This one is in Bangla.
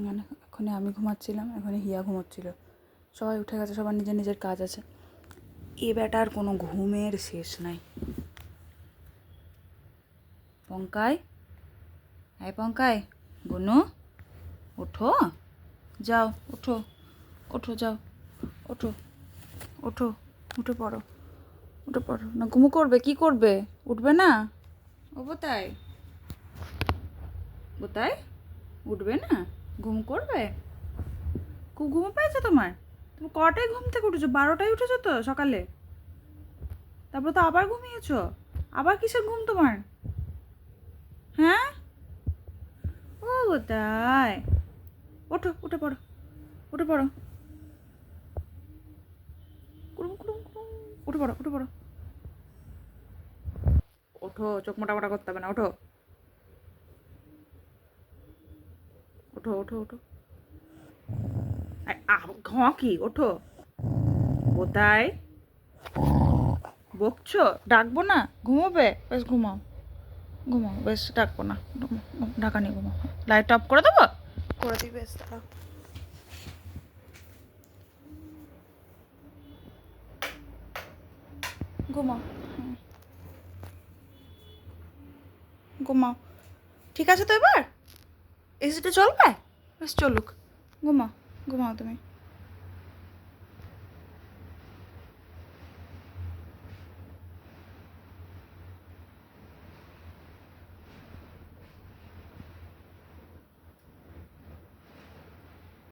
মানে এখানে আমি ঘুমাচ্ছিলাম, এখানে হিয়া ঘুমোচ্ছিল, সবাই উঠে গেছে, সবার নিজের নিজের কাজ আছে। এ বেটার কোনো ঘুমের শেষ নাই। পঙ্কাই, হ্যাঁ পঙ্কাই, গুনু ওঠো, যাও ওঠো, ওঠো যাও, ওঠো, ওঠো, উঠে পড়ো, উঠে পড়ো না। ঘুমো করবে, কি করবে, উঠবে না? ও বোতাই, বোতাই উঠবে না, ঘুম করবে? খুব ঘুমো পেয়েছো তোমার? তুমি কটায় ঘুম থেকে উঠেছো? 12টায় উঠেছো তো সকালে, তারপর তো আবার ঘুমিয়েছো। আবার কিসের ঘুম তোমার? হ্যাঁ, ও বোতাই, ওঠো, উঠে পড়ো, উঠে পড়ো, কুড়ুম কুড়ুম কুড়ুম, উঠে পড়ো, উঠে পড়ো, ওঠো, চোখ মোটা মোটা করতে হবে না, ওঠো, ওঠো, ওঠো, ওঠো, ঘ কি, ওঠো। বোতাই, বকছো? ডাকবো না? ঘুমোবে? বেশ ঘুমাও, ঘুমাও, বেশ ডাকবো না, ঢাকা নিয়ে ঘুমাও। লাইট অফ করে দেবো? করে দিই, বেশ দাঁড়াও। ঘুমাও, ঘুমাও, ঠিক আছে তো? এবার এসিটা চলবে? বেশ চলুক, ঘুমাও, ঘুমাও তুমি।